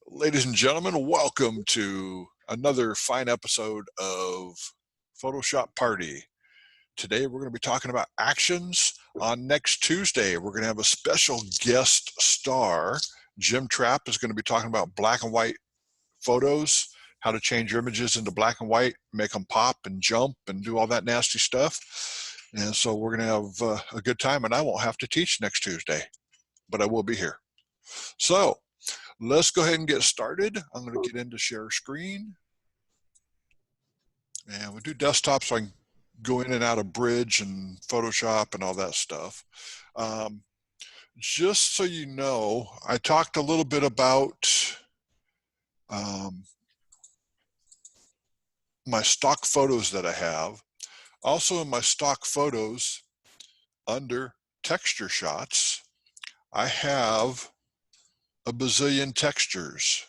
Ladies and gentlemen, welcome to another fine episode of Photoshop Party. Today we're going to be talking about actions. On next Tuesday, we're going to have a special guest star. Jim Trapp is going to be talking about black and white photos, how to change your images into black and white, make them pop and jump and do all that nasty stuff. And so we're going to have a good time, and I won't have to teach next Tuesday, but I will be here. So let's go ahead and get started. I'm going to get into share screen. And we'll do desktop so I can go in and out of Bridge and Photoshop and all that stuff. Just so you know, I talked a little bit about my stock photos that I have. Also in my stock photos, under texture shots, I have a bazillion textures.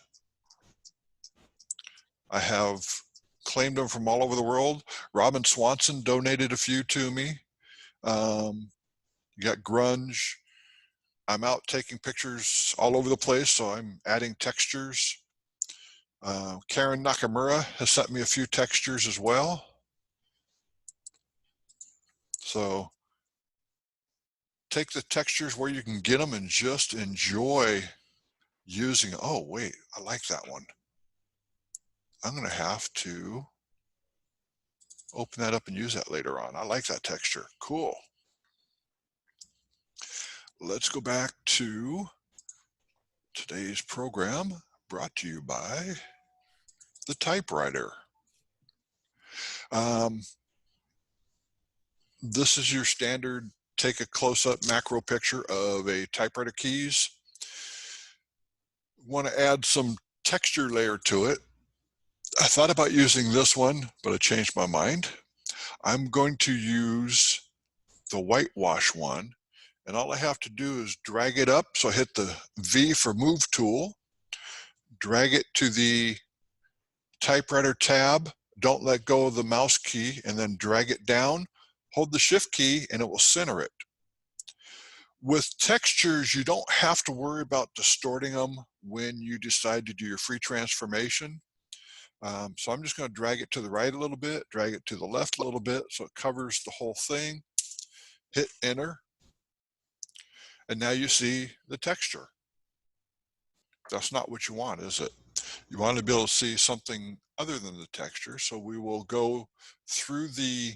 I have claimed them from all over the world. Robin Swanson donated a few to me. You got grunge. I'm out taking pictures all over the place, so I'm adding textures. Karen Nakamura has sent me a few textures as well. So take the textures where you can get them and just enjoy using. Oh, wait, I like that one. I'm going to have to open that up and use that later on. I like that texture. Cool. Let's go back to today's program, brought to you by the typewriter. This is your standard take a close-up macro picture of a typewriter keys. Want to add some texture layer to it. I thought about using this one, but I changed my mind. I'm going to use the whitewash one, and all I have to do is drag it up. So I hit the V for move tool, drag it to the typewriter tab, don't let go of the mouse key, and then drag it down, hold the shift key, and it will center it. With textures, you don't have to worry about distorting them when you decide to do your free transformation. So I'm just going to drag it to the right a little bit, drag it to the left a little bit so it covers the whole thing. Hit enter. And now you see the texture. That's not what you want, is it? You want to be able to see something other than the texture. So we will go through the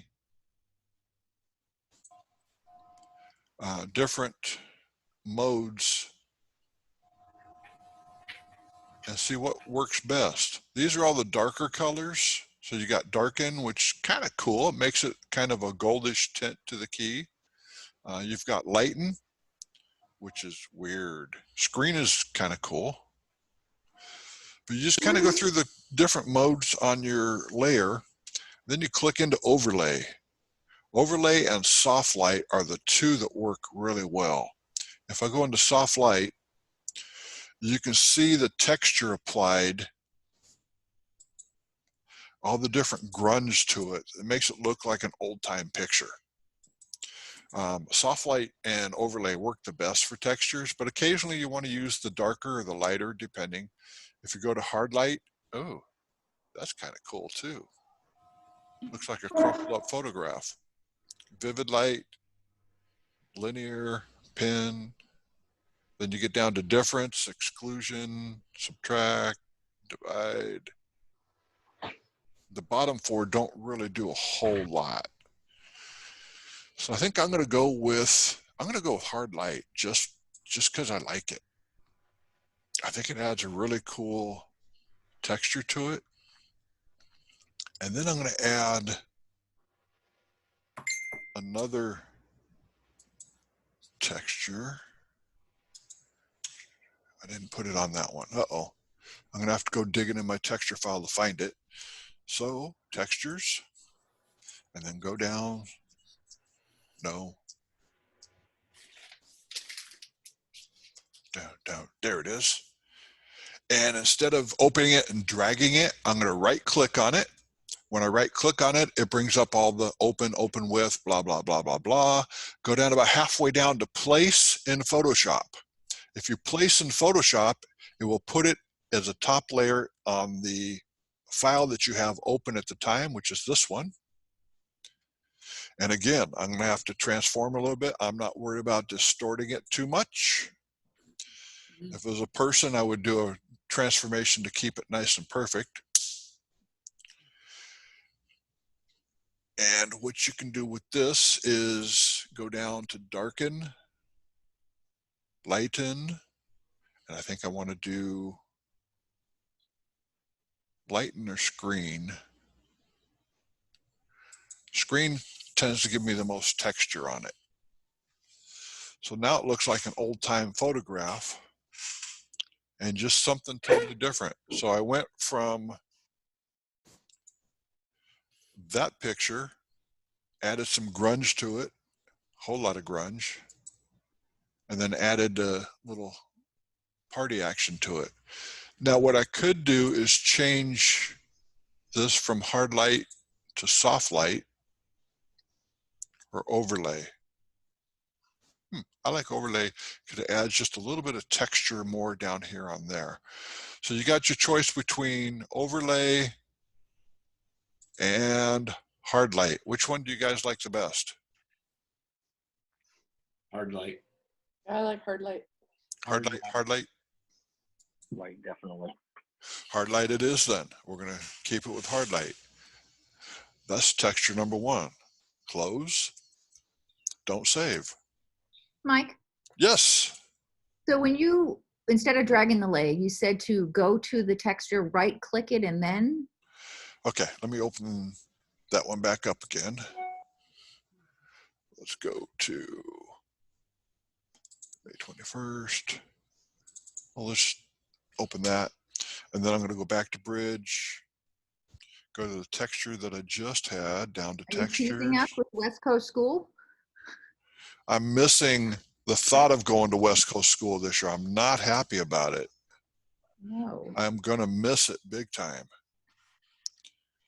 different modes and see what works best. These are all the darker colors. So you got darken, which kind of cool. It makes it kind of a goldish tint to the key. You've got lighten, which is weird. Screen is kind of cool. But you just kind of go through the different modes on your layer. Then you click into overlay. Overlay and soft light are the two that work really well. If I go into soft light, you can see the texture applied, all the different grunge to it. It makes it look like an old-time picture. Soft light and overlay work the best for textures, but occasionally you want to use the darker or the lighter, depending. If you go to hard light, oh, that's kind of cool too. Looks like a crumpled up photograph. Vivid light, linear, pin. Then you get down to difference, exclusion, subtract, divide. The bottom four don't really do a whole lot. So I think I'm going to go with hard light just because I like it. I think it adds a really cool texture to it. And then I'm going to add another texture. I didn't put it on that one. Uh-oh. I'm going to have to go digging in my texture file to find it. So textures, and then go down. No. Down. There it is. And instead of opening it and dragging it, I'm going to right click on it. When I right click on it, it brings up all the open with, blah, blah, blah, blah, blah. Go down about halfway down to place in Photoshop. If you place in Photoshop, it will put it as a top layer on the file that you have open at the time, which is this one. And again, I'm going to have to transform a little bit. I'm not worried about distorting it too much. If it was a person, I would do a transformation to keep it nice and perfect. And what you can do with this is go down to darken, lighten, and I think I want to do lighten or screen. Screen tends to give me the most texture on it. So now it looks like an old-time photograph and just something totally different. So I went from that picture, added some grunge to it, a whole lot of grunge, and then added a little party action to it. Now what I could do is change this from hard light to soft light or overlay. I like overlay because it adds just a little bit of texture more down here on there. So you got your choice between overlay and hard light. Which one do you guys like the best? Hard light. I like hard light. Hard light, hard light? Light, definitely. Hard light it is then. We're going to keep it with hard light. That's texture number one. Close. Don't save. Mike, Yes. so when you, instead of dragging the layer, you said to go to the texture, right click it, and then? Okay, let me open that one back up again. Let's go to May 21st. Well, let's open that. And then I'm going to go back to bridge, go to the texture that I just had, down to Are you textures. teasing us with West Coast School? I'm missing the thought of going to West Coast School this year. I'm not happy about it. No. I'm going to miss it big time.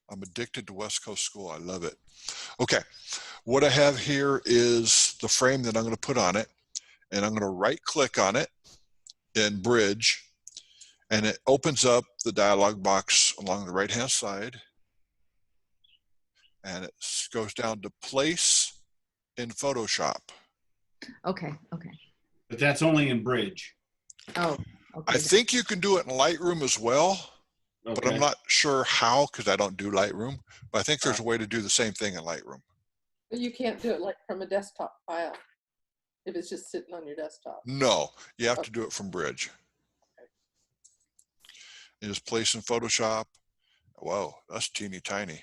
I'm addicted to West Coast School. I love it. Okay, what I have here is the frame that I'm going to put on it, and I'm going to right click on it in bridge, and it opens up the dialog box along the right hand side, and it goes down to place in Photoshop. Okay, okay. But that's only in Bridge. Oh, okay. I think you can do it in Lightroom as well, Okay. but I'm not sure how because I don't do Lightroom. But I think there's a way to do the same thing in Lightroom. But you can't do it like from a desktop file if it's just sitting on your desktop. No, you have to do it from Bridge. You just place in Photoshop. Whoa, that's teeny tiny.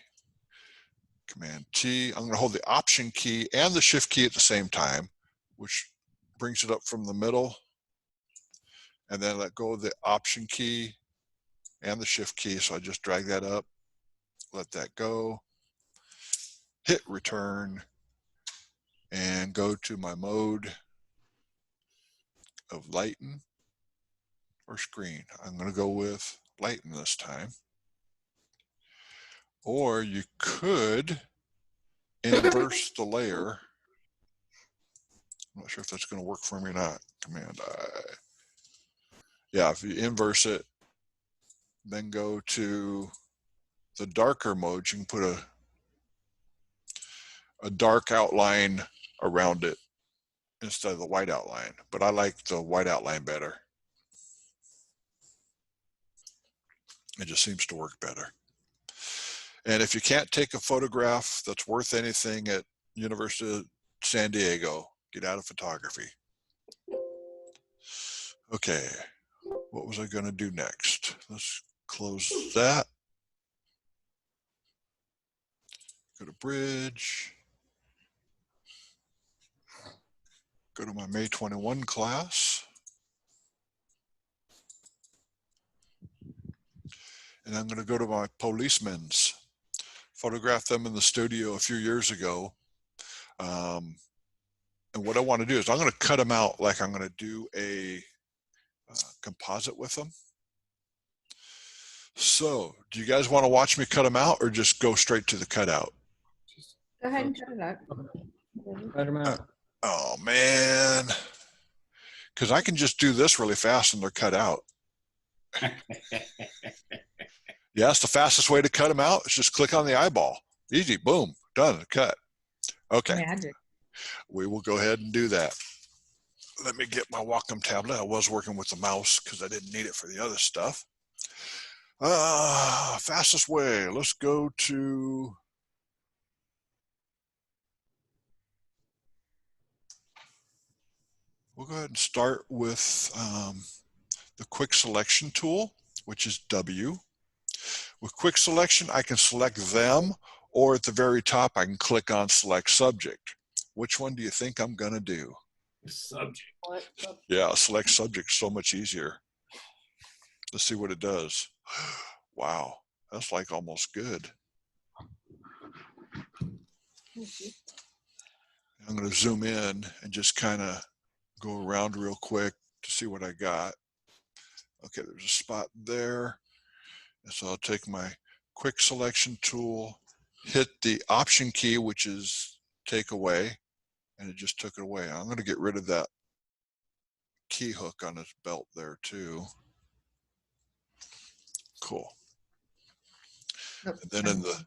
Command T. I'm going to hold the Option key and the Shift key at the same time, which brings it up from the middle. And then let go of the Option key and the Shift key. So I just drag that up, let that go, hit return, and go to my mode of lighten or screen. I'm going to go with lighten this time. Or you could inverse the layer. I'm not sure if that's going to work for me or not. Command I. Yeah, if you inverse it, then go to the darker mode, you can put a dark outline around it instead of the white outline. But I like the white outline better. It just seems to work better. And if you can't take a photograph that's worth anything at University of San Diego, get out of photography. Okay, what was I going to do next? Let's close that. Go to bridge. Go to my May 21 class. And I'm going to go to my policemen's. Photographed them in the studio a few years ago. And what I want to do is I'm going to cut them out like I'm going to do a composite with them. So do you guys want to watch me cut them out or just go straight to the cutout? Go ahead and cut it out. Cut 'em out. Oh man, because I can just do this really fast and they're cut out. Yeah, it's the fastest way to cut them out. It's just click on the eyeball. Easy, boom, done, cut. Okay, Magic. we will go ahead and do that. Let me get my Wacom tablet. I was working with the mouse because I didn't need it for the other stuff. Fastest way. Let's go to. We'll go ahead and start with the quick selection tool, which is W. With quick selection, I can select them, or at the very top, I can click on select subject. Which one do you think I'm going to do? Subject. Yeah, select subject, so much easier. Let's see what it does. Wow, that's like almost good. I'm going to zoom in and just kind of go around real quick to see what I got. Okay, there's a spot there. And so I'll take my quick selection tool, hit the option key, which is take away, and it just took it away. I'm going to get rid of that key hook on this belt there too. Cool. Oh, And then in the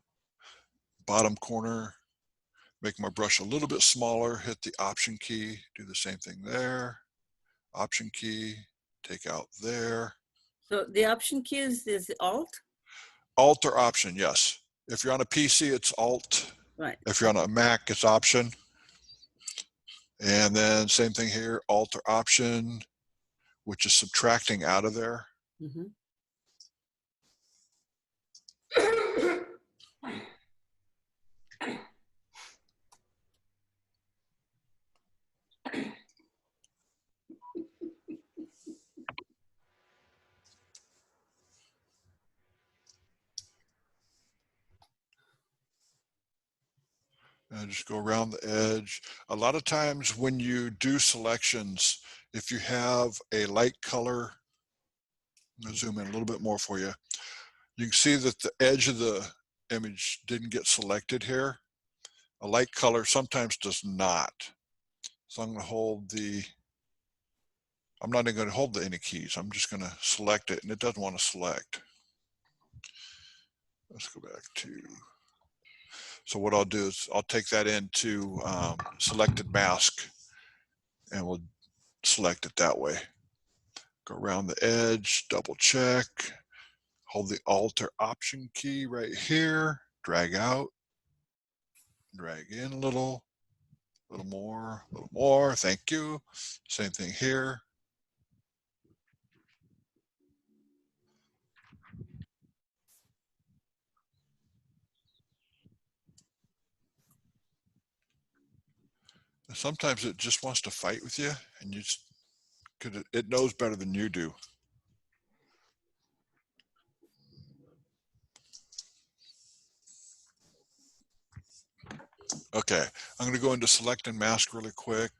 bottom corner, make my brush a little bit smaller, hit the option key, do the same thing there. Option key, take out there. So the option key is Alt? Alt or option, yes. If you're on a PC, it's Alt. Right. If you're on a Mac, it's option. And then same thing here, Alt or option, which is subtracting out of there. Mm-hmm. And just go around the edge. A lot of times when you do selections, if you have a light color, I'm gonna zoom in a little bit more for you. You can see that the edge of the image didn't get selected here. A light color sometimes does not. So I'm gonna hold the, I'm not even gonna hold any keys. I'm just gonna select it, and it doesn't want to select. Let's go back to, so what I'll do is I'll take that into selected mask, and we'll select it that way. Go around the edge, double check, hold the Alt or Option key right here, drag out, drag in a little more, thank you. Same thing here. Sometimes it just wants to fight with you, and you just, because it knows better than you do. Okay, I'm going to go into select and mask really quick.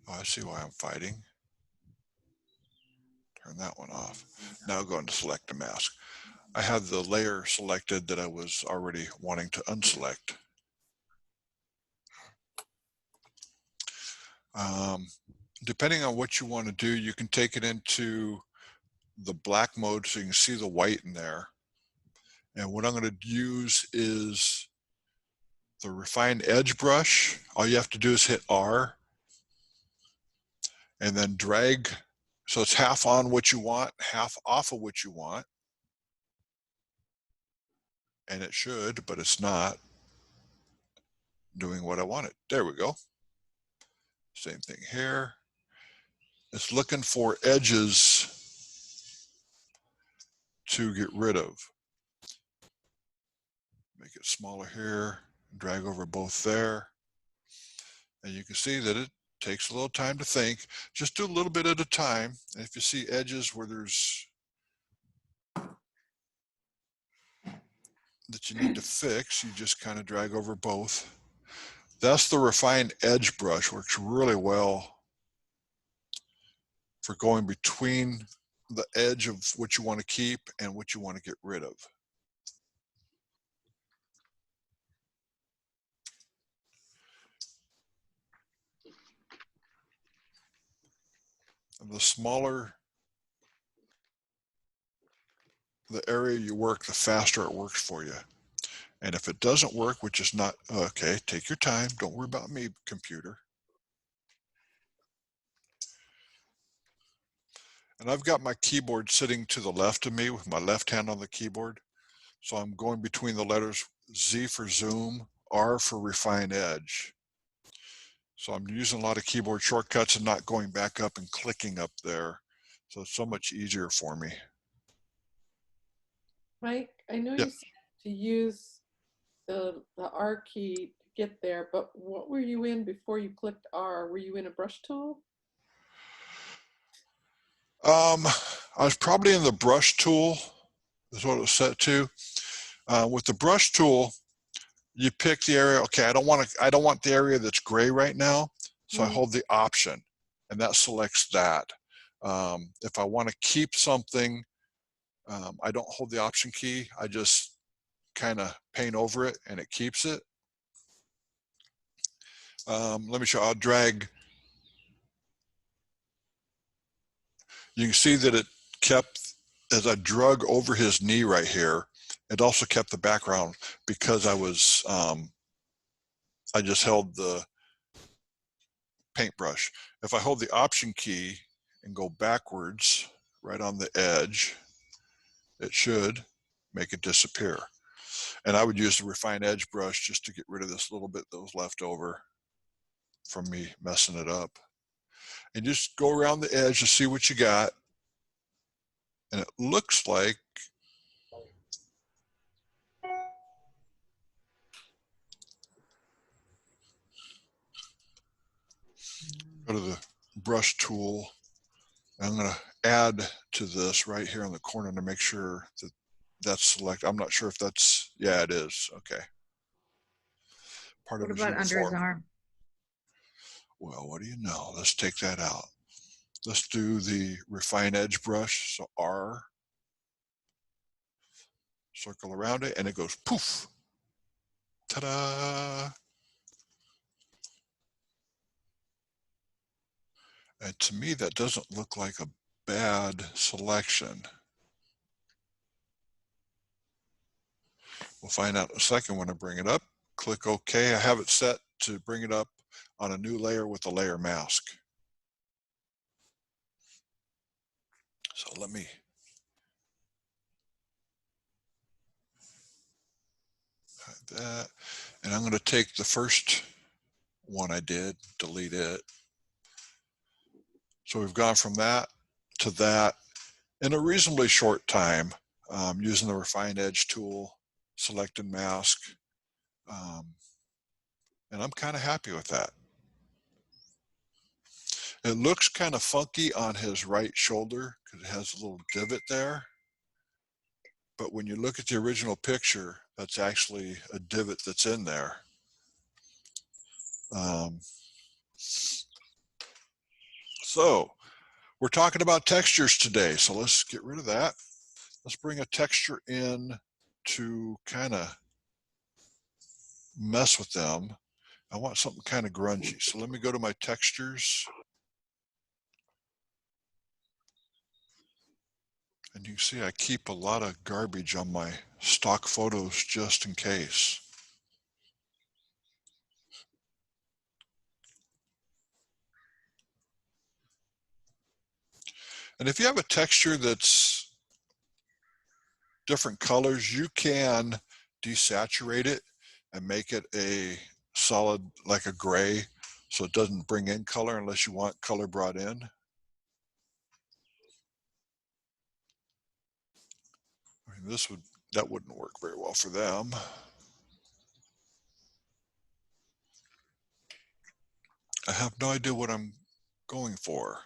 Oh, I see why I'm fighting. Turn that one off. Now go into select and mask. I have the layer selected that I was already wanting to unselect. Depending on what you want to do, you can take it into the black mode so you can see the white in there. And what I'm going to use is the Refine Edge brush. All you have to do is hit R and then drag. So it's half on what you want, half off of what you want. And it should, but it's not doing what I want it. There we go. Same thing here. It's looking for edges to get rid of. Make it smaller here, drag over both there. And you can see that it takes a little time to think. Just do a little bit at a time. And if you see edges where there's that you need to fix, you just kind of drag over both. That's the Refine Edge brush, works really well for going between the edge of what you want to keep and what you want to get rid of. the smaller the area you work, the faster it works for you. And if it doesn't work, which is not, okay, take your time. Don't worry about me, computer. And I've got my keyboard sitting to the left of me with my left hand on the keyboard. So I'm going between the letters Z for zoom, R for refine edge. So I'm using a lot of keyboard shortcuts and not going back up and clicking up there. So it's so much easier for me. Mike, I know Yep. you said to use the R key to get there, but what were you in before you clicked R? Were you in a brush tool? I was probably in the brush tool, is what it was set to. With the brush tool, you pick the area. Okay, I don't want the area that's gray right now, so I Mhm. hold the option, and that selects that. If I want to keep something, I don't hold the option key. I just kind of paint over it, and it keeps it. Let me show. I'll drag. You can see that it kept, as I drug over his knee right here, it also kept the background because I was, I just held the paintbrush. If I hold the option key and go backwards right on the edge, it should make it disappear. And I would use the refine edge brush just to get rid of this little bit that was left over from me messing it up. And just go around the edge to see what you got. And it looks like go to the brush tool. I'm going to add to this right here in the corner to make sure that that's selected. I'm not sure if that's, yeah, it is. Okay. Part What of his about under his uniform. arm? Well, what do you know? Let's take that out. Let's do the refine edge brush. So R, circle around it, and it goes poof. Ta-da! And to me, that doesn't look like a bad selection. We'll find out in a second when I bring it up. Click OK. I have it set to bring it up on a new layer with a layer mask. So let me hide that. And I'm going to take the first one I did, delete it. So we've gone from that to that in a reasonably short time, using the refine edge tool, selected mask. And I'm kind of happy with that. It looks kind of funky on his right shoulder because it has a little divot there. But when you look at the original picture, that's actually a divot that's in there. So we're talking about textures today. So let's get rid of that. Let's bring a texture in to kind of mess with them. I want something kind of grungy. So let me go to my textures. And you can see I keep a lot of garbage on my stock photos just in case. And if you have a texture that's different colors, you can desaturate it and make it a solid, like a gray, so it doesn't bring in color unless you want color brought in. I mean, that wouldn't work very well for them. I have no idea what I'm going for.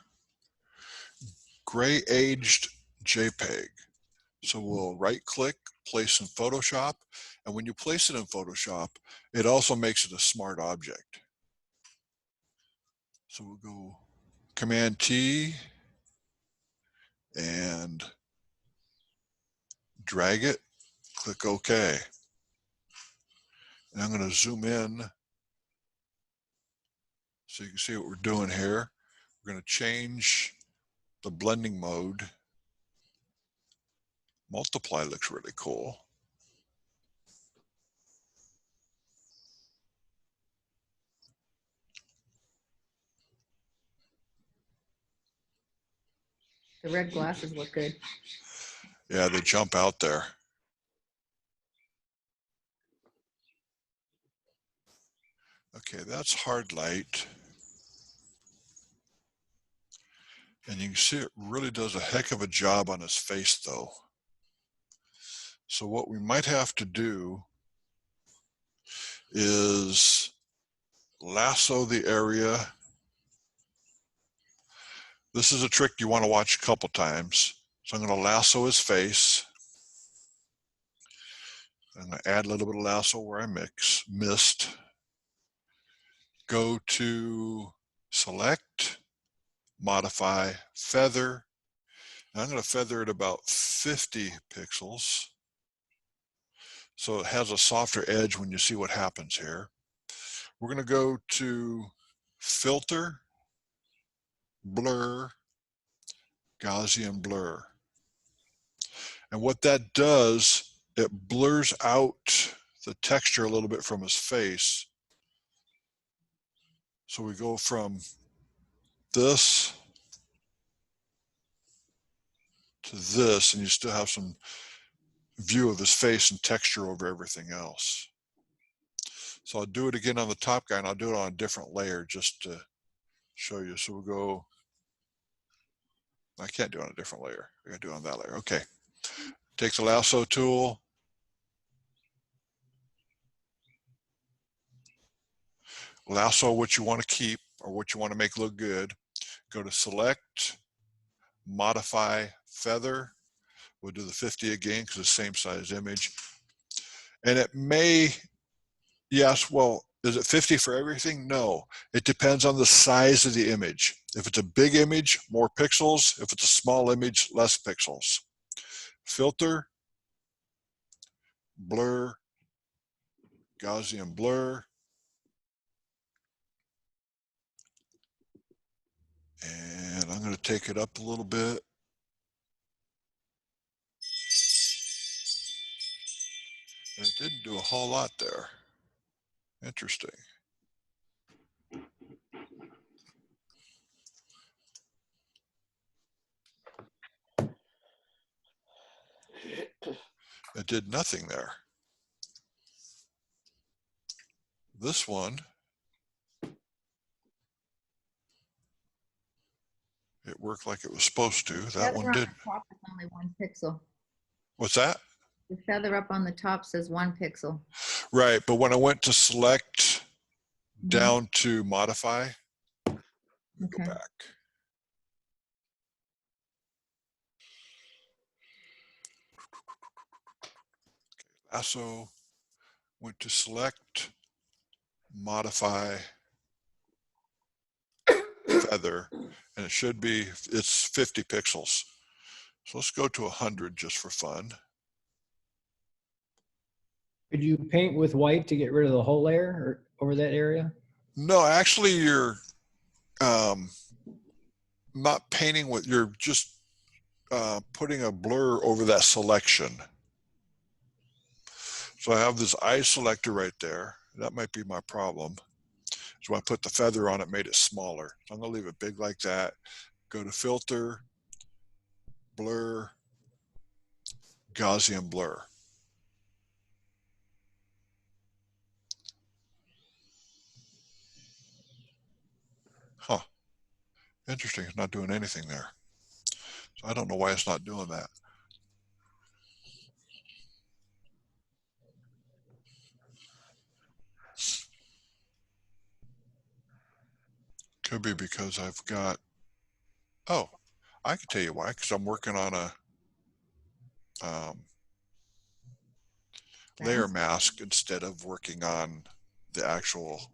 Gray aged JPEG. So we'll right click, place in Photoshop. And when you place it in Photoshop, it also makes it a smart object. So we'll go Command T and drag it, click OK. And I'm going to zoom in so you can see what we're doing here. We're going to change the blending mode. Multiply looks really cool. The red glasses look good. Yeah, they jump out there. Okay, that's hard light. And you can see it really does a heck of a job on his face though. So what we might have to do is lasso the area. This is a trick you want to watch a couple times. So I'm going to lasso his face. I'm going to add a little bit of lasso where I missed. Go to select, modify, feather. And I'm going to feather it about 50 pixels. So it has a softer edge when you see what happens here. We're going to go to filter, blur, Gaussian blur. And what that does, it blurs out the texture a little bit from his face. So we go from this to this, and you still have some view of his face and texture over everything else. So I'll do it again on the top guy, and I'll do it on a different layer just to show you. So we'll go, I can't do it on a different layer. I gotta do it on that layer. Okay. Take the lasso tool. Lasso what you want to keep or what you want to make look good. Go to select, modify, feather. We'll do the 50 again because it's the same size image. And it may, yes, well, is it 50 for everything? No, it depends on the size of the image. If it's a big image, more pixels. If it's a small image, less pixels. Filter, blur, Gaussian blur. And I'm going to take it up a little bit. And it didn't do a whole lot there. Interesting. It did nothing there. This one, it worked like it was supposed to. That Feather one on the didn't. top is only 1 pixel. What's that? The feather up on the top says 1 pixel. Right, but when I went to select Mhm. down to modify, go Okay. back. Lasso, went to select, modify, feather, and it should be, it's 50 pixels. So let's go to 100 just for fun. Could you paint with white to get rid of the whole layer or over that area? No, actually you're not painting with, you're just putting a blur over that selection. So I have this eye selector right there. That might be my problem. So when I put the feather on it, made it smaller. So I'm gonna leave it big like that. Go to filter, blur, Gaussian blur. Huh, interesting, it's not doing anything there. So I don't know why it's not doing that. Could be because I've got, oh, I can tell you why, because I'm working on a layer mask instead of working on the actual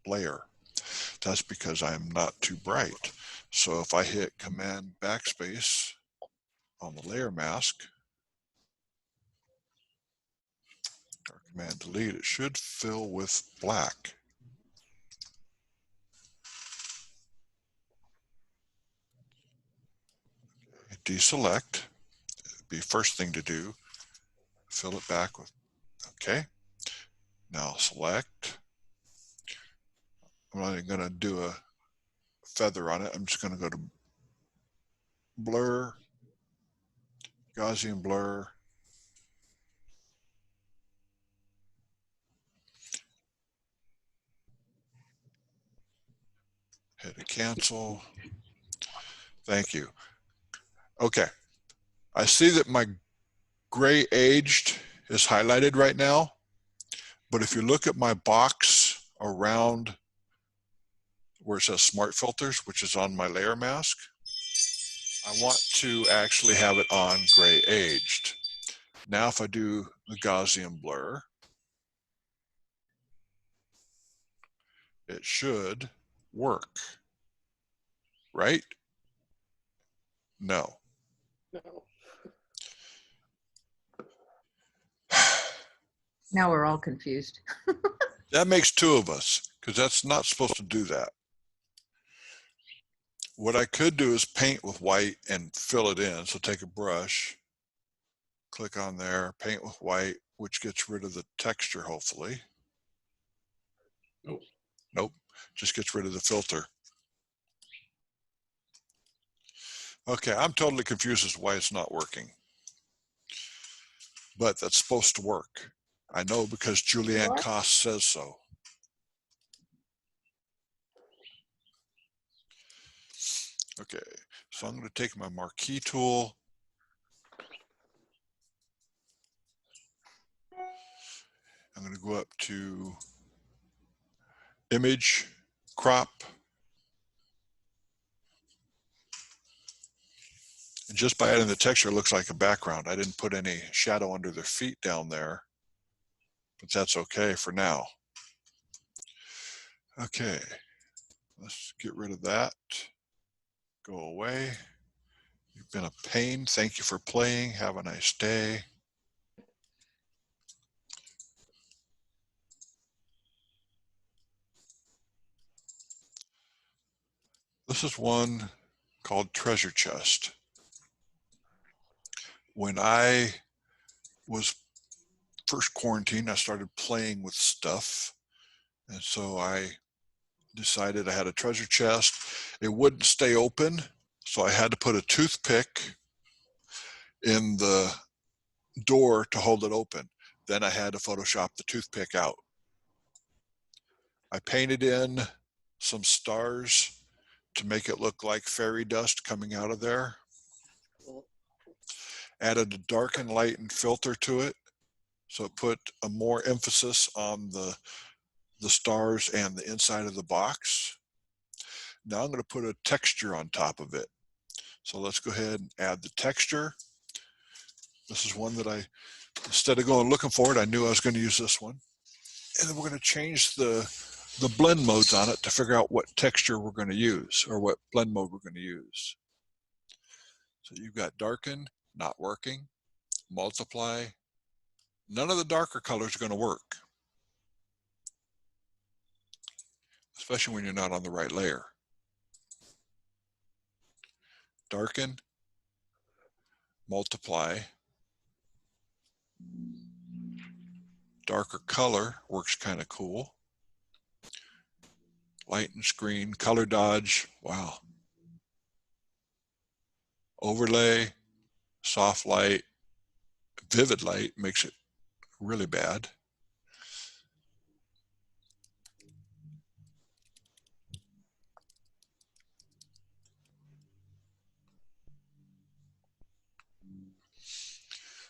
layer. That's because I'm not too bright. So if I hit Command Backspace on the layer mask, or Command Delete, it should fill with black. deselect. Be first thing to do. Fill it back with, okay. Now select. I'm not even going to do a feather on it. I'm just going to go to blur, Gaussian blur. Hit a cancel. Thank you. Okay. I see that my gray aged is highlighted right now, but if you look at my box around where it says smart filters, which is on my layer mask, I want to actually have it on gray aged. Now, if I do the Gaussian blur, it should work, right? No. No. Now we're all confused. That makes two of us, because that's not supposed to do that. What I could do is paint with white and fill it in. So take a brush, click on there, paint with white, which gets rid of the texture, hopefully. Nope. Nope, just gets rid of the filter. Okay, I'm totally confused as to why it's not working. But that's supposed to work. I know because Julianne What? Koss says so. Okay, so I'm going to take my marquee tool. I'm going to go up to image, crop. And just by adding the texture, it looks like a background. I didn't put any shadow under their feet down there, but that's okay for now. Okay, let's get rid of that. Go away. You've been a pain. Thank you for playing. Have a nice day. This is one called Treasure Chest. When I was first quarantined, I started playing with stuff. And so I decided I had a treasure chest. It wouldn't stay open, so I had to put a toothpick in the door to hold it open. Then I had to Photoshop the toothpick out. I painted in some stars to make it look like fairy dust coming out of there. Added a darken, lighten filter to it, so it put a more emphasis on the stars and the inside of the box. Now I'm going to put a texture on top of it. So let's go ahead and add the texture. This is one that I, instead of going looking for it, I knew I was going to use this one. And then we're going to change the blend modes on it to figure out what texture we're going to use, or what blend mode we're going to use. So you've got darken, not working, multiply. None of the darker colors are going to work, especially when you're not on the right layer. Darken, multiply, darker color works kind of cool. Lighten screen, color dodge, wow. Overlay, soft light, vivid light makes it really bad.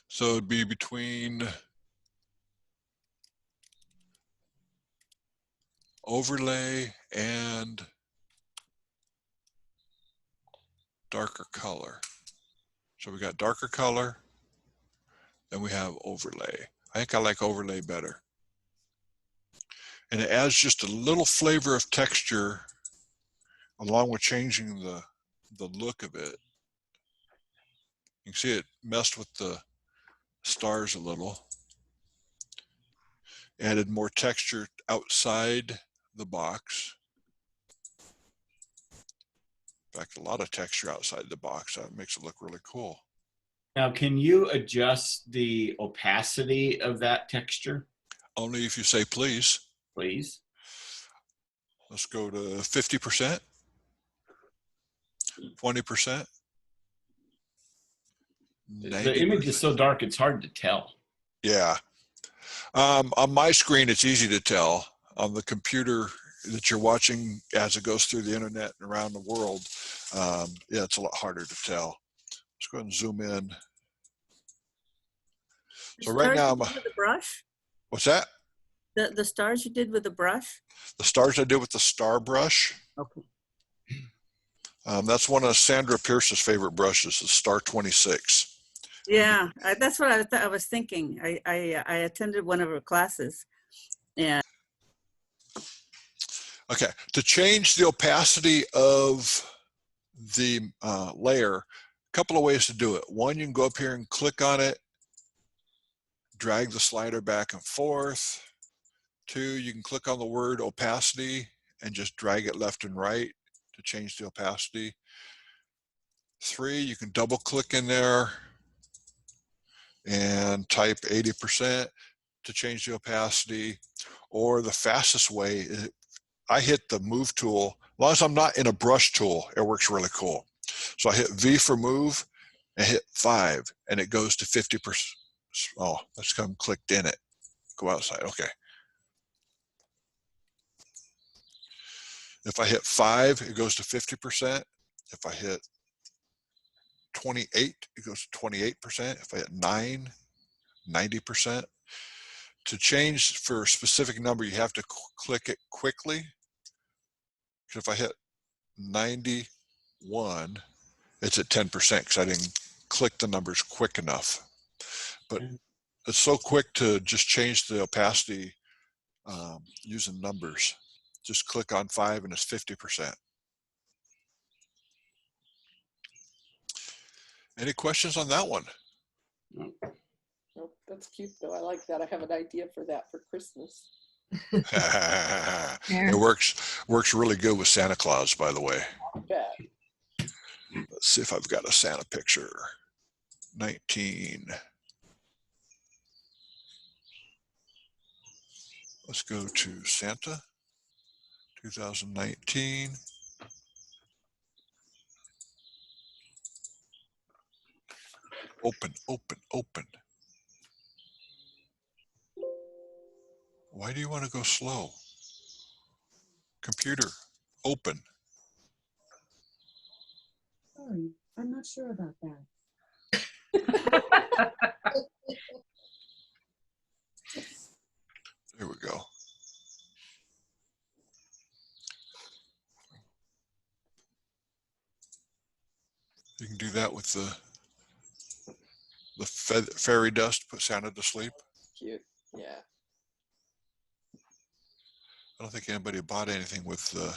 So it'd be between overlay and darker color. So we got darker color, then we have overlay. I think I like overlay better. And it adds just a little flavor of texture along with changing the look of it. You can see it messed with the stars a little. Added more texture outside the box. In fact, a lot of texture outside the box. That makes it look really cool. Now, can you adjust the opacity of that texture, Only if you say please. please? Let's go to 50%, 20%. The image is so dark, it's hard to tell. Yeah. On my screen, it's easy to tell. On the computer that you're watching as it goes through the internet and around the world, yeah, it's a lot harder to tell. Let's go ahead and zoom in. So right Stars now, you did with the brush? what's that? The stars you did with the brush? The stars I did with the star brush. Okay. That's one of Sandra Pierce's favorite brushes, the Star 26. Yeah, that's what I was thinking. I attended one of her classes. And Okay, to change the opacity of the layer, a couple of ways to do it. One, you can go up here and click on it, drag the slider back and forth. Two, you can click on the word opacity and just drag it left and right to change the opacity. Three, you can double click in there and type 80% to change the opacity. Or the fastest way is I hit the move tool. As long as I'm not in a brush tool, it works really cool. So I hit V for move and hit 5 and it goes to 50%. Oh, let's come clicked in it. Go outside. Okay. If I hit 5, it goes to 50%. If I hit 28, it goes to 28%. If I hit 9, 90%. To change for a specific number, you have to click it quickly. If I hit 91, it's at 10% because I didn't click the numbers quick enough. But it's so quick to just change the opacity using numbers. Just click on 5 and it's 50%. Any questions on that one? Nope, that's cute though. I like that. I have an idea for that for Christmas. It works really good with Santa Claus, by the way. I bet. Let's see if I've got a Santa picture. 19. Let's go to Santa 2019. Open, open, open. Why do you want to go slow? Computer, open. Sorry, I'm not sure about that. There we go. You can do that with the fairy dust, put Santa to sleep. Cute. Yeah. I don't think anybody bought anything with the.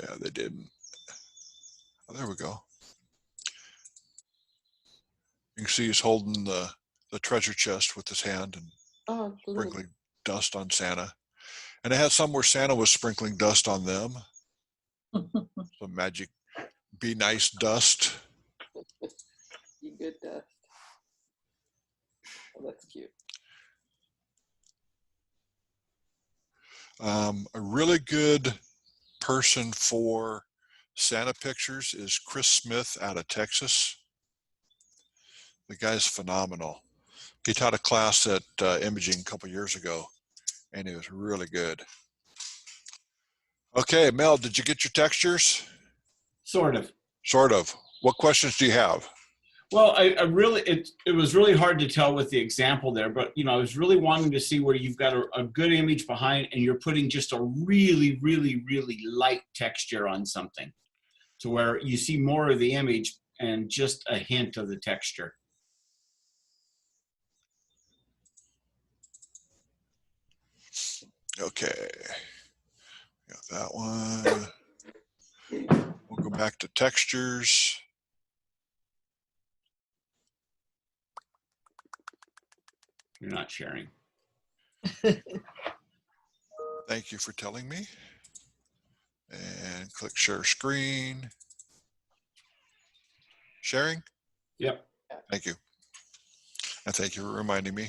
Yeah, they didn't. Oh, there we go. You can see he's holding the treasure chest with his hand and Oh, the little, sprinkling dust on Santa. And it had some where Santa was sprinkling dust on them. Some magic be nice dust. you good dust. Oh, that's cute. A really good person for Santa pictures is Chris Smith out of Texas. The guy's phenomenal. He taught a class at Imaging a couple years ago, and he was really good. Okay, Mel, did you get your textures? Sort of. Sort of. What questions do you have? Well, I really, it was really hard to tell with the example there, but I was really wanting to see where you've got a good image behind and you're putting just a really, really, really light texture on something to where you see more of the image and just a hint of the texture. Okay, got that one. We'll go back to textures. You're not sharing. Thank you for telling me. and click share screen. Sharing? Yep. Thank you. And thank you for reminding me.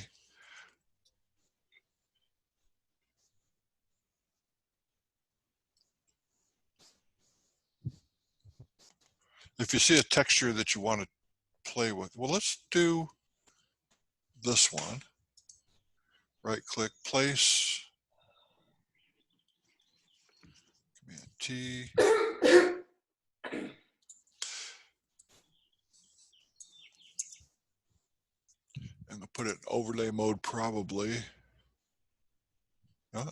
If you see a texture that you want to play with, well, let's do this one. Right click, place, Command T. I'm gonna put it in overlay mode probably.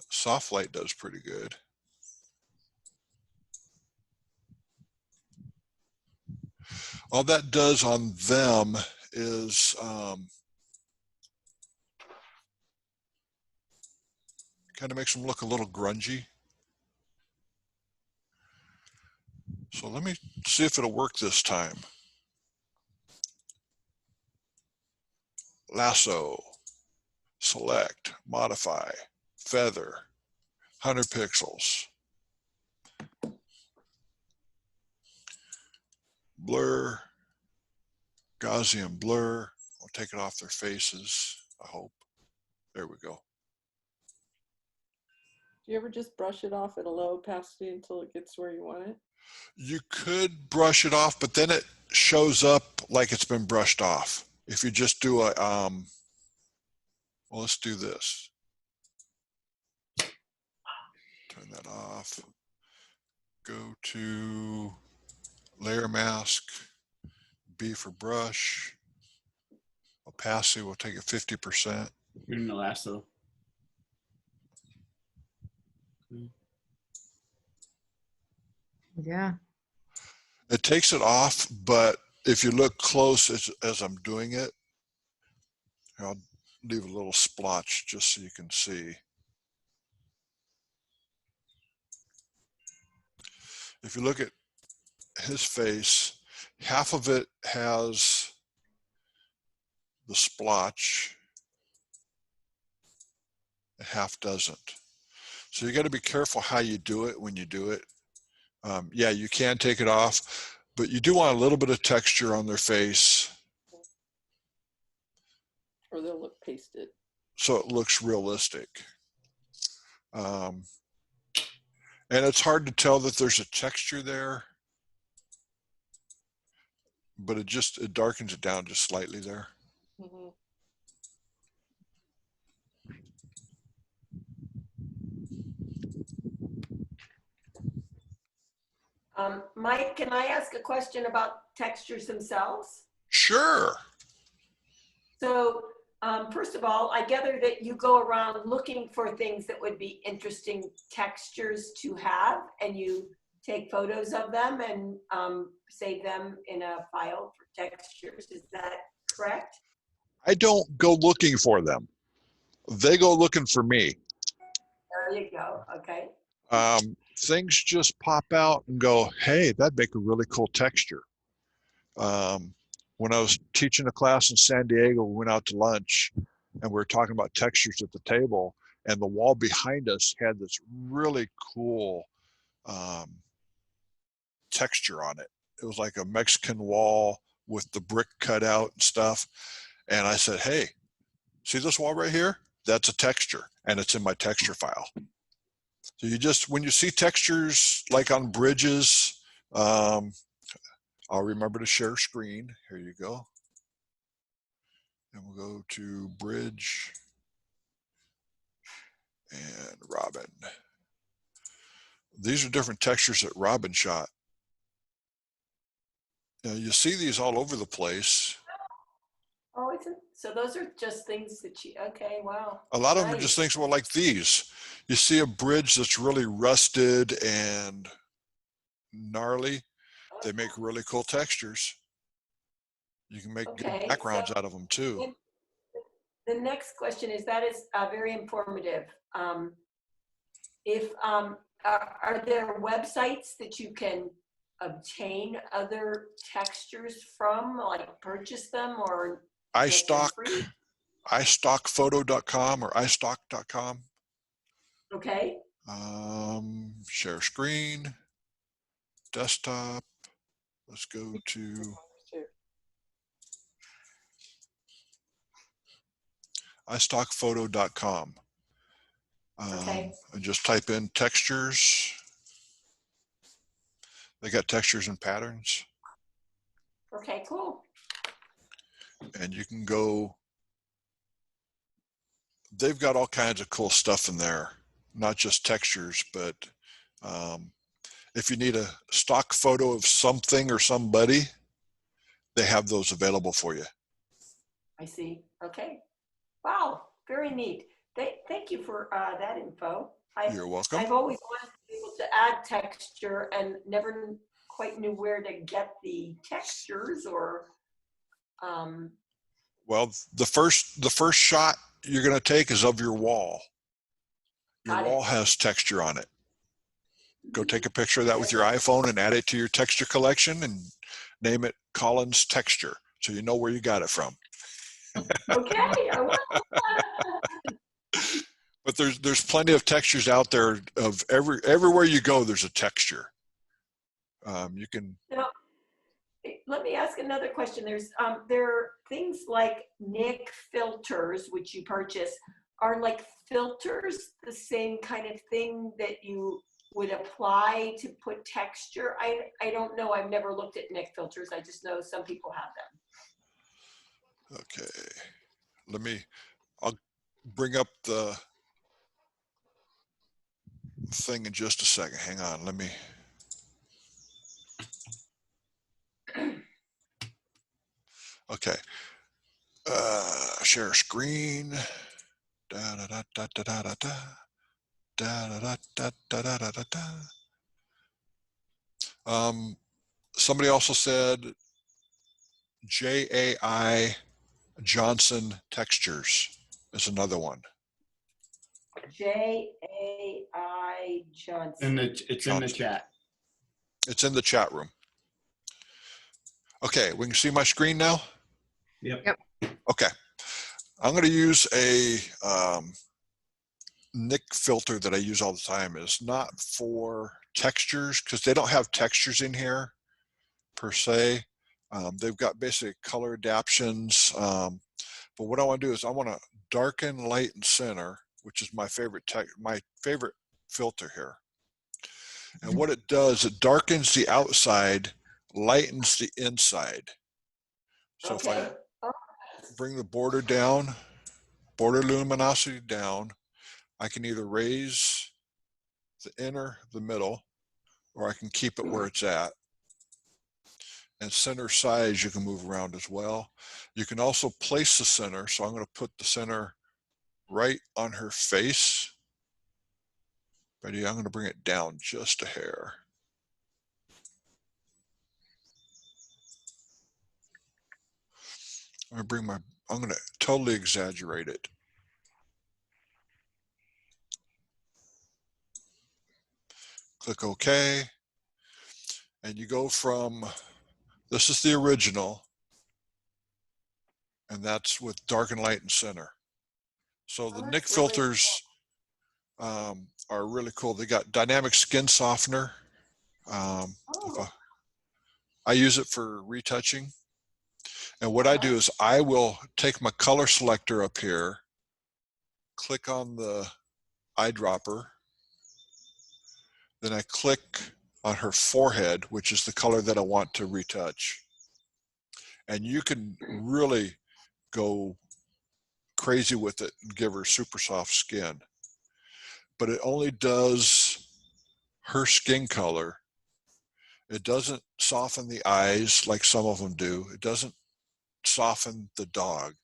Soft light does pretty good. All that does on them is kind of makes them look a little grungy. So let me see if it'll work this time. Lasso, select, modify, feather, 100 pixels. Blur, Gaussian blur. I'll take it off their faces, I hope. There we go. Do you ever just brush it off at a low opacity until it gets where you want it? You could brush it off, but then it shows up like it's been brushed off. If you just do a, well, let's do this. Turn that off. Go to layer mask, B for brush. Opacity, we'll take it 50%. You're in the lasso. Yeah. It takes it off, but if you look close as I'm doing it, I'll leave a little splotch just so you can see. If you look at his face, half of it has the splotch, and half doesn't. So you got to be careful how you do it when you do it. Yeah, you can take it off, but you do want a little bit of texture on their face Or they'll look pasted. so it looks realistic. And it's hard to tell that there's a texture there, but it darkens it down just slightly there. Mm-hmm. Mike, can I ask a question about textures themselves? Sure. So first of all, I gather that you go around looking for things that would be interesting textures to have, and you take photos of them and save them in a file for textures. Is that correct? I don't go looking for them. They go looking for me. There you go. Okay. Things just pop out and go, hey, that'd make a really cool texture. When I was teaching a class in San Diego, we went out to lunch and we were talking about textures at the table, and the wall behind us had this really cool texture on it. It was like a Mexican wall with the brick cut out and stuff. And I said, hey, see this wall right here? That's a texture, and it's in my texture file. So you just, when you see textures like on bridges, I'll remember to share screen. Here you go. And we'll go to bridge and Robin. These are different textures that Robin shot. Now you see these all over the place. Oh, so those are just things that you, okay, wow. A lot of them are Nice. just things, well, like these. You see a bridge that's really rusted and gnarly. They make really cool textures. You can make Okay, good backgrounds so- out of them too. The next question is, that is very informative. Are there websites that you can obtain other textures from, like purchase them or get them free? iStockphoto.com or iStock.com. Okay. Share screen. desktop. Let's go to iStockphoto.com. Okay. And just type in textures. They got textures and patterns, Okay, cool. and you can go. They've got all kinds of cool stuff in there, not just textures, but if you need a stock photo of something or somebody, they have those available for you. I see. Okay. Wow, very neat. Thank you for that info. You're welcome. I've always wanted to be able to add texture and never quite knew where to get the textures or. Well, the first shot you're going to take is of your wall. Your Got it. wall has texture on it. Go take a picture of that with your iPhone and add it to your texture collection and name it Collins Texture, so you know where you got it from. Okay. I will. But there's plenty of textures out there. Of everywhere you go, there's a texture. You can. Now, let me ask another question. There are things like Nik filters, which you purchase. Are like filters the same kind of thing that you would apply to put texture? I don't know. I've never looked at Nik filters. I just know some people have them. Okay. I'll bring up the thing in just a second. Hang on. Okay. Share screen. Da da da da da da da. Da da da da da da da da. Somebody also said JAI Johnson Textures is another one. JAI Johnson. It's in the chat. It's in the chat room. Okay, we can see my screen now? Yep. Okay. I'm going to use a Nik filter that I use all the time. It's not for textures because they don't have textures in here per se. They've got basic color adaptions. But what I want to do is I want to darken, light, and center, which is my favorite filter here. And what it does, it darkens the outside, lightens the inside. So if I bring the border down, border luminosity down, I can either raise the inner, the middle, or I can keep it where it's at. And center size, you can move around as well. You can also place the center. So I'm going to put the center right on her face. Ready? I'm going to bring it down just a hair. I'm going to totally exaggerate it. Click OK. And you go from, this is the original, and that's with darken, light, and center. So the Nik filters are really cool. They got dynamic skin softener. I use it for retouching. And what I do is I will take my color selector up here, click on the eyedropper, then I click on her forehead, which is the color that I want to retouch. And you can really go crazy with it and give her super soft skin. But it only does her skin color. It doesn't soften the eyes like some of them do. It doesn't soften the dog,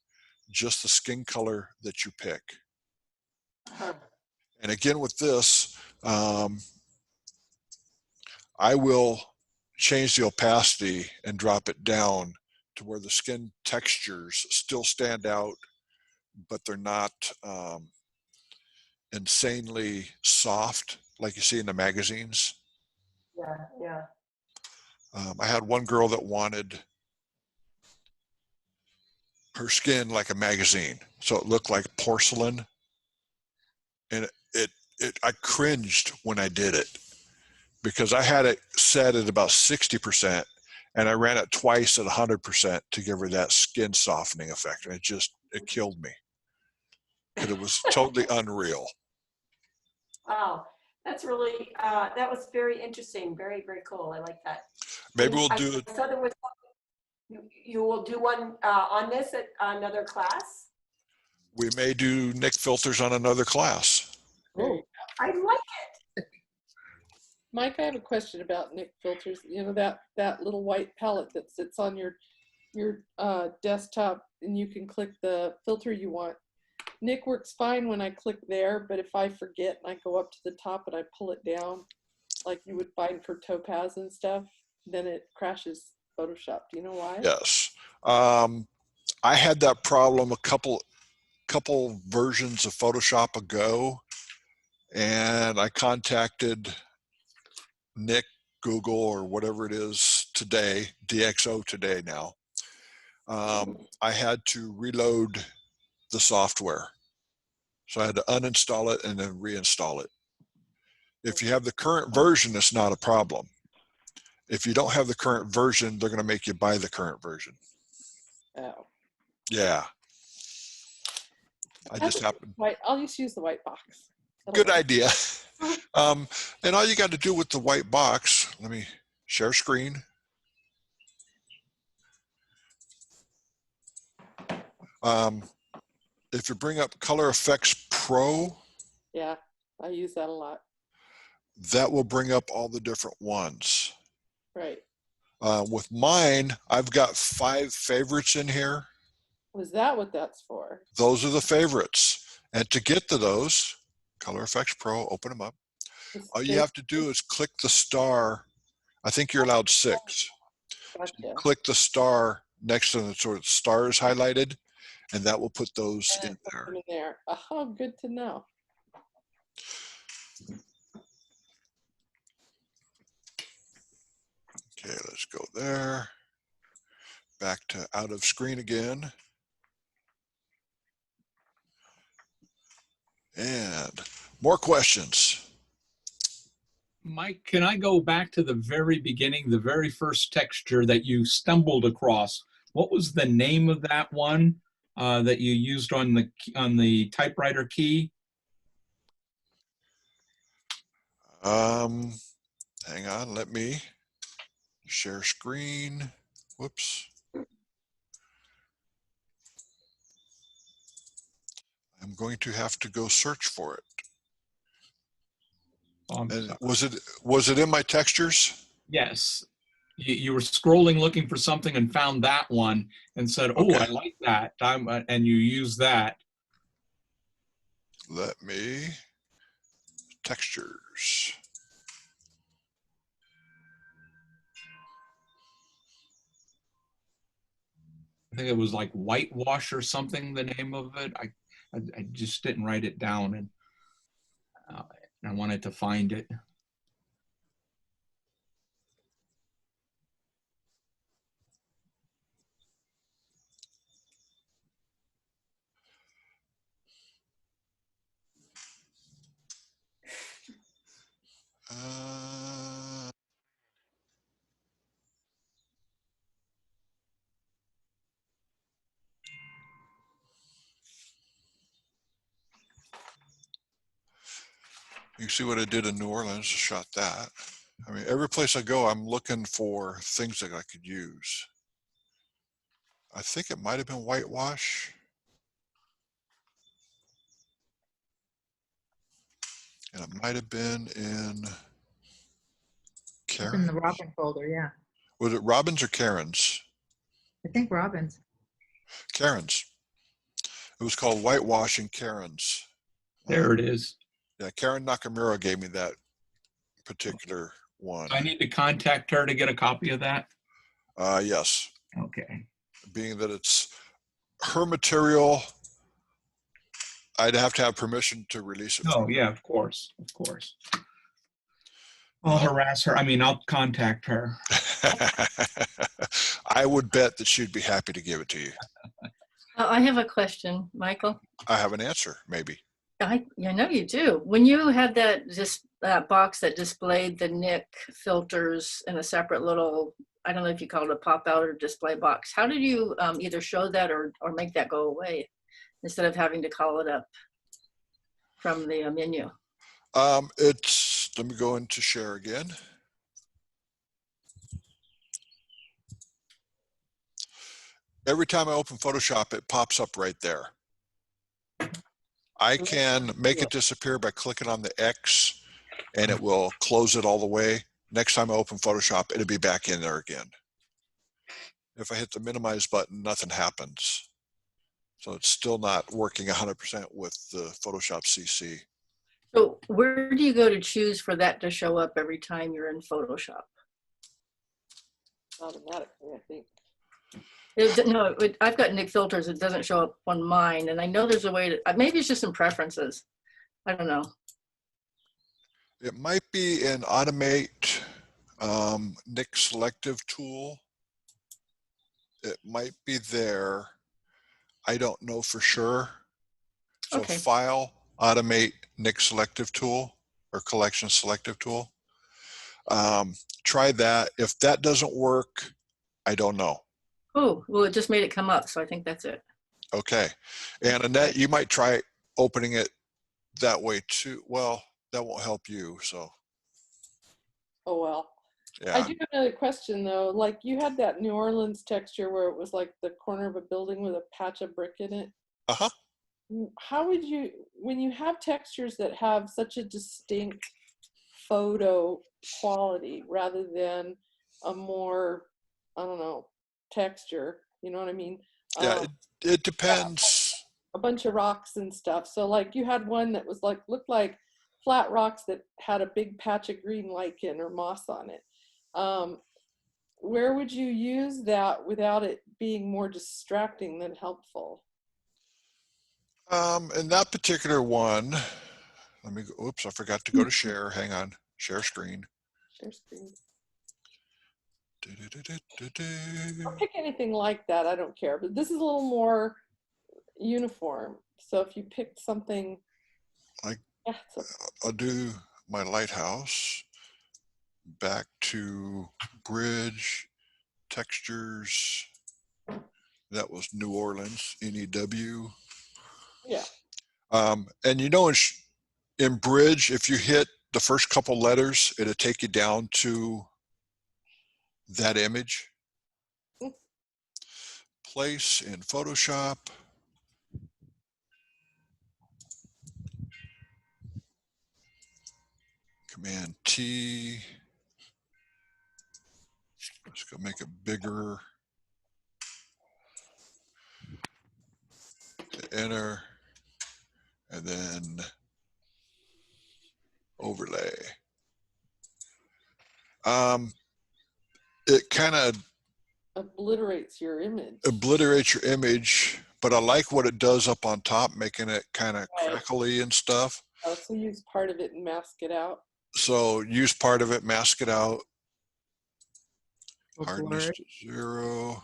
just the skin color that you pick. And again, with this, I will change the opacity and drop it down to where the skin textures still stand out, but they're not insanely soft like you see in the magazines. Yeah. I had one girl that wanted her skin like a magazine, so it looked like porcelain, and I cringed when I did it because I had it set at about 60% and I ran it twice at 100% to give her that skin softening effect. And it killed me. And it was totally unreal. Wow, that's really, that was very interesting. Very, very cool. I like that. Maybe And we'll I do it. saw there was, you will do one on this at another class? We may do Nick filters on another class. Oh, I like it. Mike, I have a question about Nick filters. You know, that little white palette that sits on your desktop, and you can click the filter you want. Nick works fine when I click there, but if I forget and I go up to the top and I pull it down, like you would find for Topaz and stuff, then it crashes Photoshop. Do you know why? Yes. I had that problem a couple versions of Photoshop ago, and I contacted Nick, Google, or whatever it is today, DxO today now. I had to reload the software. So I had to uninstall it and then reinstall it. If you have the current version, it's not a problem. If you don't have the current version, they're going to make you buy the current version. Oh. Yeah. I just happened. I'll just use the white box. Good idea. And all you got to do with the white box, let me share screen. If you bring up Color Effects Pro, Yeah, I use that a lot. that will bring up all the different ones. Right. With mine, I've got 5 favorites in here. Was that what that's for? Those are the favorites. And to get to those, Color Effects Pro, open them up. All you have to do is click the star. I think you're allowed 6. Gotcha. Click the star next to the sort of stars highlighted, and that will put those in there. In there. Oh, good to know. Okay, let's go there. Back to out of screen again. And more questions. Mike, can I go back to the very beginning, the very first texture that you stumbled across? What was the name of that one that you used on the typewriter key? Hang on, let me share screen. Whoops. I'm going to have to go search for it. And was it in my textures? Yes. You were scrolling looking for something and found that one and said, oh, Okay. I like that. And you use that. Let me, textures. I think it was like whitewash or something, the name of it. I just didn't write it down, and I wanted to find it. You see what I did in New Orleans, I shot that. I mean, every place I go, I'm looking for things that I could use. I think it might have been whitewash. And it might have been in It's in Karen. the Robin folder, yeah. Was it Robbins or Karen's? I think Robin's. Karen's. It was called Whitewash in Karen's. There it is. Yeah, Karen Nakamura gave me that particular one. I need to contact her to get a copy of that. Yes. Okay. Being that it's her material, I'd have to have permission to release it. Oh, yeah, of course. Of course. I'll harass her. I mean, I'll contact her. I would bet that she'd be happy to give it to you. I have a question, Michael. I have an answer, maybe. I know you do. When you had that box that displayed the Nick filters in a separate little, I don't know if you call it a pop out or display box. How did you either show that or make that go away instead of having to call it up from the menu? Let me go into share again. Every time I open Photoshop, it pops up right there. I can make it disappear by clicking on the X and it will close it all the way. Next time I open Photoshop, it'll be back in there again. If I hit the minimize button, nothing happens. So it's still not working 100% with the Photoshop CC. So where do you go to choose for that to show up every time you're in Photoshop? Automatically, I think. I've got Nick filters. It doesn't show up on mine. And I know there's a way to, maybe it's just in preferences. I don't know. It might be in Automate Nick Selective tool. It might be there. I don't know for sure. So Okay. File, Automate Nick Selective tool or Collection Selective tool. Try that. If that doesn't work, I don't know. Oh, well, it just made it come up. So I think that's it. Okay. And Annette, you might try opening it that way too. Well, that won't help you. So, Oh, well. yeah. I do have another question though. Like you had that New Orleans texture where it was like the corner of a building with a patch of brick in it. Uh-huh. How would you, when you have textures that have such a distinct photo quality rather than a more, I don't know, texture, you know what I mean? Yeah, it depends. A bunch of rocks and stuff. So like you had one that was like, looked like flat rocks that had a big patch of green lichen or moss on it. Where would you use that without it being more distracting than helpful? In that particular one, let me go, oops, I forgot to go to share. Hang on, share screen. Share screen. Or pick anything like that, I don't care, but this is a little more uniform. So if you picked something Like, yeah, I'll do my lighthouse, back to bridge, textures. That was New Orleans, NEW. yeah. And you know, in bridge, if you hit the first couple letters, it'll take you down to that image. Place in Photoshop. Command T. Let's go make it bigger. Enter. And then overlay. It kind of Obliterates your image. Obliterates your image, but I like what it does up on top, making it kind of crackly and stuff. So use part of it and mask it out. So use part of it, mask it out. Hardness to 0.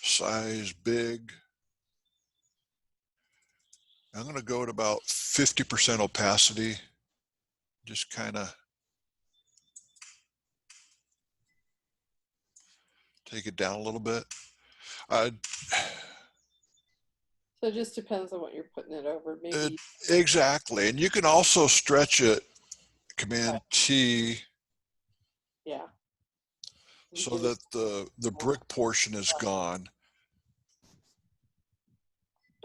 Size big. I'm going to go at about 50% opacity. Just kind of take it down a little bit. So it just depends on what you're putting it over. Maybe exactly. And you can also stretch it, Command T. Yeah. So that the brick portion is gone.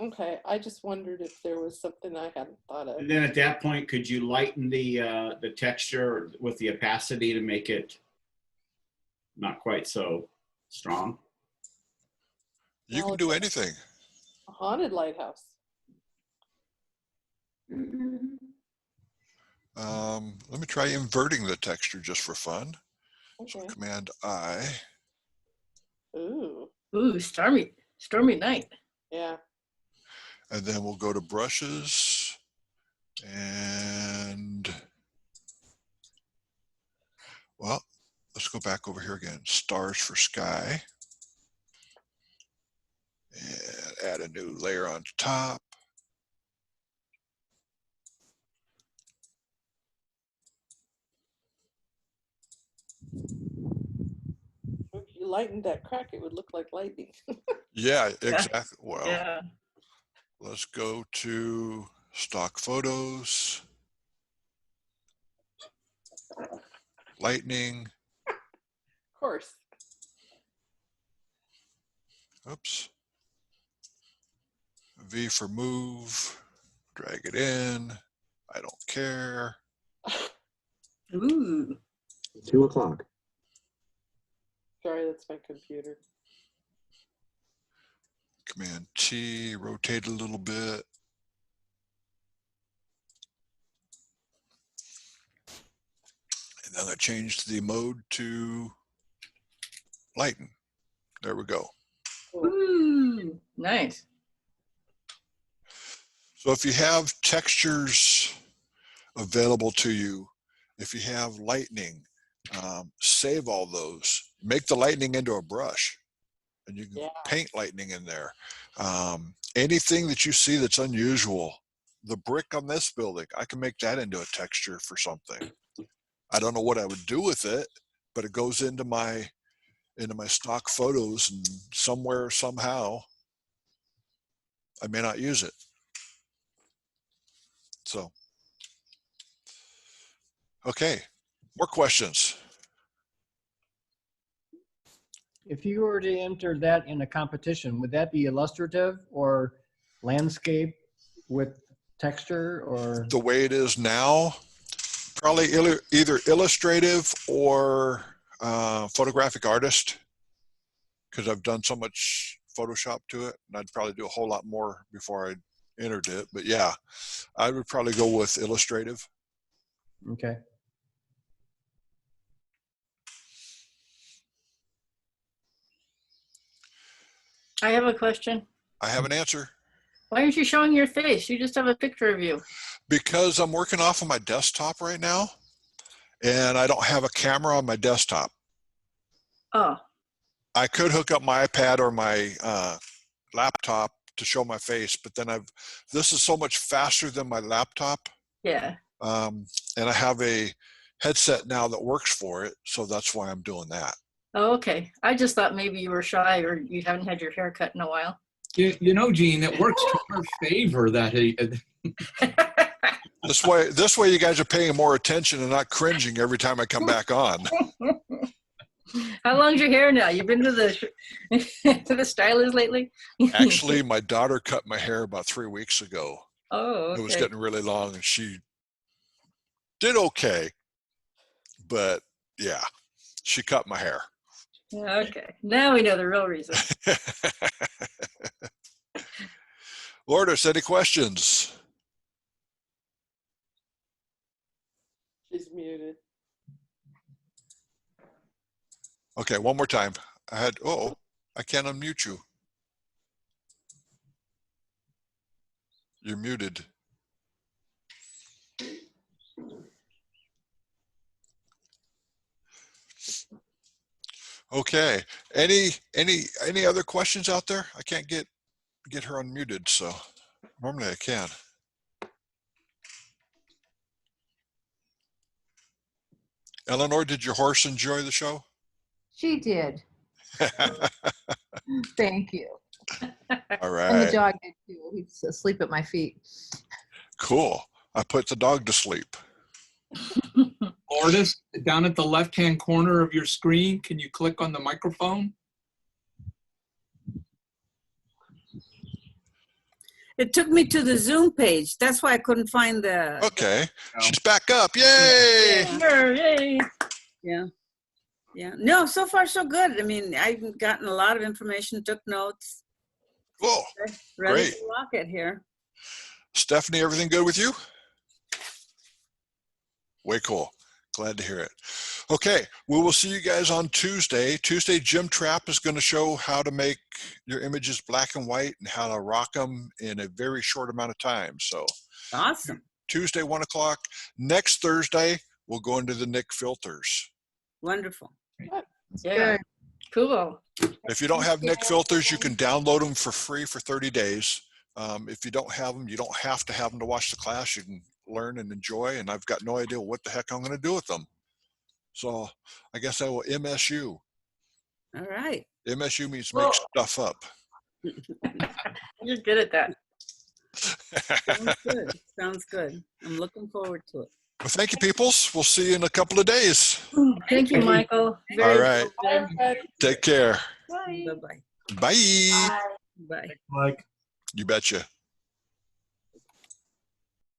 Okay, I just wondered if there was something I hadn't thought of. And then at that point, could you lighten the texture with the opacity to make it not quite so strong? You can do anything. A haunted lighthouse. Let me try inverting the texture just for fun. Okay. So Command I. Ooh. Ooh, stormy night. Yeah. And then we'll go to brushes and, well, let's go back over here again. Stars for sky. And add a new layer on top. you lightened that crack, it would look like lightning. Yeah, exactly. Well, Yeah. let's go to stock photos. Lightning. Of course. Oops. V for move. Drag it in. I don't care. Ooh. 2 o'clock. Sorry, that's my computer. Command T, rotate a little bit. And then I changed the mode to lighten. There we go. Ooh. Nice. So if you have textures available to you, if you have lightning, save all those. Make the lightning into a brush, and you can Yeah. paint lightning in there. Anything that you see that's unusual, the brick on this building, I can make that into a texture for something. I don't know what I would do with it, but it goes into my stock photos, and somewhere, somehow, I may not use it. So, okay, more questions. If you were to enter that in a competition, would that be illustrative or landscape with texture or? The way it is now, probably either illustrative or photographic artist, because I've done so much Photoshop to it, and I'd probably do a whole lot more before I entered it. But yeah, I would probably go with illustrative. Okay. I have a question. I have an answer. Why aren't you showing your face? You just have a picture of you. Because I'm working off of my desktop right now, and I don't have a camera on my desktop. Oh, I could hook up my iPad or my laptop to show my face, but then this is so much faster than my laptop. yeah. And I have a headset now that works for it, so that's why I'm doing that. Oh, okay. I just thought maybe you were shy or you haven't had your hair cut in a while. You know, Gene, it works to our favor that This way you guys are paying more attention and not cringing every time I come back on. How long's your hair now? You've been to the stylist lately? Actually, my daughter cut my hair about 3 weeks ago. Oh, okay. It was getting really long, and she did okay. But yeah, she cut my hair. Okay. Now we know the real reason. Lourdes, any questions? She's muted. Okay, one more time. I can't unmute you. You're muted. Okay. Any other questions out there? I can't get her unmuted, so normally I can. Eleanor, did your horse enjoy the show? She did. Thank you. All And the right. dog did too. He's asleep at my feet. Cool. I put the dog to sleep. Lourdes, down at the left-hand corner of your screen, can you click on the microphone? It took me to the Zoom page. That's why I couldn't find the. Okay. She's back up. Yay! Yay. Yeah. Yeah. No, so far so good. I mean, I've gotten a lot of information, took notes. Cool. Ready Great. to rock it here. Stephanie, everything good with you? Way cool. Glad to hear it. Okay, we will see you guys on Tuesday. Tuesday, Jim Trapp is going to show how to make your images black and white and how to rock them in a very short amount of time. So Awesome. Tuesday, 1 o'clock. Next Thursday, we'll go into the Nik filters. Wonderful. Yeah. Cool. If you don't have Nik filters, you can download them for free for 30 days. If you don't have them, you don't have to have them to watch the class. You can learn and enjoy, and I've got no idea what the heck I'm going to do with them. So I guess I will MSU. All right. MSU means Well- make stuff up. You're good at that. Sounds good. Sounds good. I'm looking forward to it. Well, thank you, peoples. We'll see you in a couple of days. Thank you, Michael. All right. Bye, everybody. Take care. Bye-bye. Bye. Bye. Bye. Mike. You betcha.